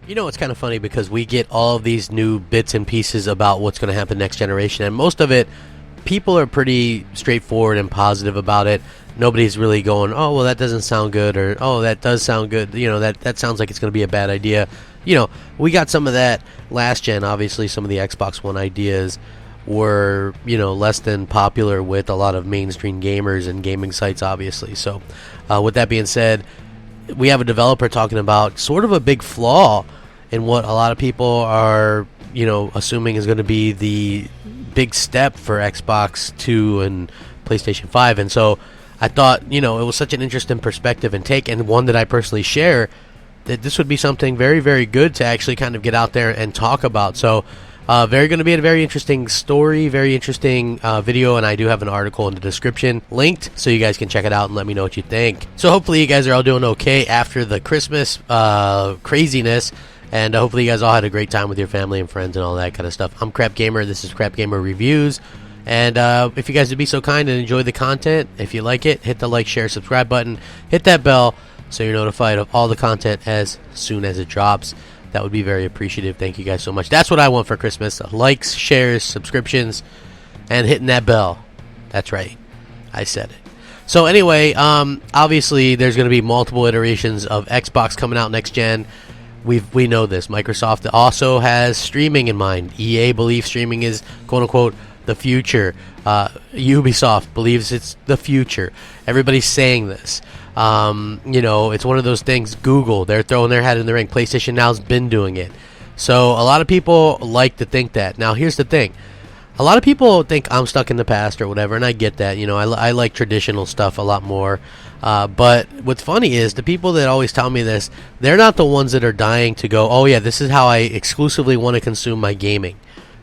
You know, it's kind of funny because we get all of these new bits and pieces about what's going to happen next generation, and most of it, people are pretty straightforward and positive about it. Nobody's really going, oh, well, that doesn't sound good, or oh, that does sound good. You know, that sounds like it's going to be a bad idea. You know, we got some of that last gen. Obviously, some of the Xbox One ideas were, you know, less than popular with a lot of mainstream gamers and gaming sites, obviously. So, with that being said, we have a developer talking about sort of a big flaw in what a lot of people are, you know, assuming is going to be the big step for Xbox 2 and PlayStation 5. And so I thought, you know, it was such an interesting perspective and take, and one that I personally share, that this would be something very, very good to actually kind of get out there and talk about. So going to be a very interesting story, very interesting video, and I do have an article in the description linked, so you guys can check it out and let me know what you think. So hopefully you guys are all doing okay after the Christmas craziness, and hopefully you guys all had a great time with your family and friends and all that kind of stuff. I'm Crapgamer. This is Crapgamer Reviews. And if you guys would be so kind and enjoy the content, if you like it, hit the like, share, subscribe button. Hit that bell so you're notified of all the content as soon as it drops. That would be very appreciative. Thank you guys so much. That's what I want for Christmas. Likes, shares, subscriptions, and hitting that bell. That's right. I said it. So anyway, obviously there's going to be multiple iterations of Xbox coming out next gen. We know this. Microsoft also has streaming in mind. EA believes streaming is, quote-unquote, the future. Ubisoft believes it's the future. Everybody's saying this. You know, it's one of those things. Google, they're throwing their hat in the ring. PlayStation Now's been doing it. So a lot of people like to think that. Now, here's the thing. A lot of people think I'm stuck in the past or whatever, and I get that. You know, I like traditional stuff a lot more. But what's funny is the people that always tell me this, they're not the ones that are dying to go, oh, yeah, this is how I exclusively want to consume my gaming,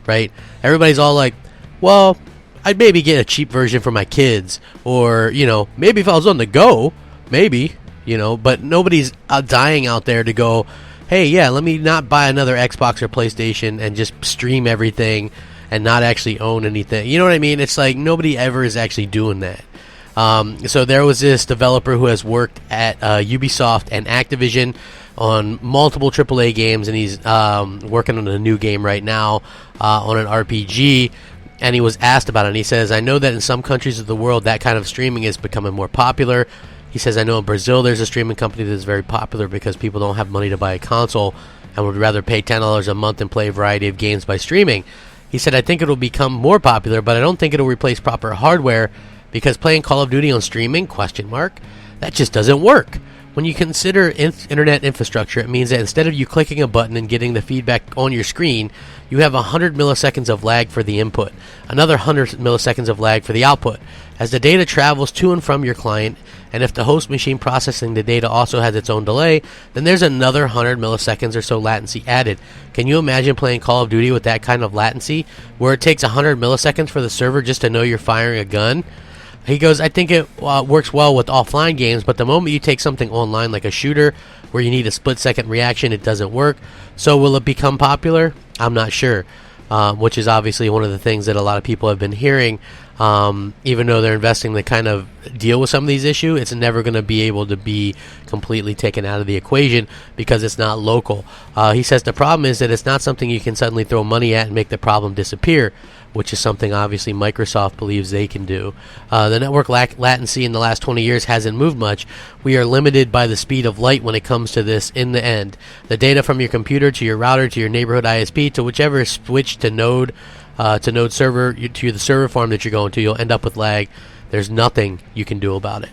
right? Everybody's all like, well, I'd maybe get a cheap version for my kids, or, you know, maybe if I was on the go, maybe, you know, but nobody's dying out there to go, hey, yeah, let me not buy another Xbox or PlayStation and just stream everything and not actually own anything. You know what I mean? It's like nobody ever is actually doing that. So there was this developer who has worked at Ubisoft and Activision on multiple AAA games, and he's working on a new game right now on an RPG. And he was asked about it, and he says, I know that in some countries of the world that kind of streaming is becoming more popular. He says, I know in Brazil there's a streaming company that's very popular because people don't have money to buy a console and would rather pay $10 a month and play a variety of games by streaming. He said, I think it'll become more popular, but I don't think it'll replace proper hardware because playing Call of Duty on streaming, ? That just doesn't work. When you consider internet infrastructure, it means that instead of you clicking a button and getting the feedback on your screen, you have 100 milliseconds of lag for the input, another 100 milliseconds of lag for the output. As the data travels to and from your client, and if the host machine processing the data also has its own delay, then there's another 100 milliseconds or so latency added. Can you imagine playing Call of Duty with that kind of latency, where it takes 100 milliseconds for the server just to know you're firing a gun? He goes, I think it works well with offline games, but the moment you take something online like a shooter where you need a split-second reaction, it doesn't work. So will it become popular? I'm not sure, which is obviously one of the things that a lot of people have been hearing. Even though they're investing to kind of deal with some of these issues, it's never going to be able to be completely taken out of the equation because it's not local. He says the problem is that it's not something you can suddenly throw money at and make the problem disappear, which is something obviously Microsoft believes they can do. The network latency in the last 20 years hasn't moved much. We are limited by the speed of light when it comes to this in the end. The data from your computer to your router to your neighborhood ISP to whichever switch to node server to the server farm that you're going to, you'll end up with lag. There's nothing you can do about it.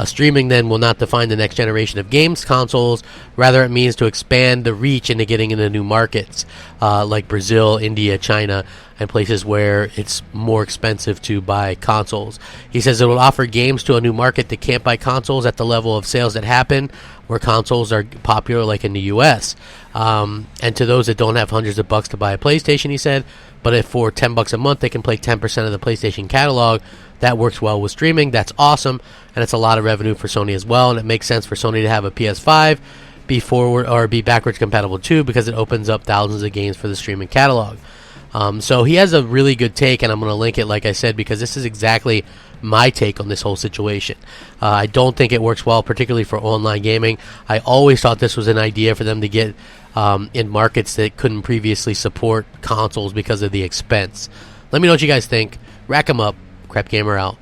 Streaming then will not define the next generation of games consoles. Rather, it means to expand the reach into getting into new markets like Brazil, India, China, and places where it's more expensive to buy consoles. He says it will offer games to a new market that can't buy consoles at the level of sales that happen where consoles are popular, like in the U.S. And to those that don't have hundreds of bucks to buy a PlayStation, he said, but if for $10 a month they can play 10% of the PlayStation catalog, that works well with streaming. That's awesome, and it's a lot of revenue for Sony as well, and it makes sense for Sony to have a PS5 be forward or be backwards compatible too, because it opens up thousands of games for the streaming catalog. So he has a really good take, and I'm going to link it, like I said, because this is exactly my take on this whole situation. I don't think it works well, particularly for online gaming. I always thought this was an idea for them to get in markets that couldn't previously support consoles because of the expense. Let me know what you guys think. Rack 'em up. Crapgamer out.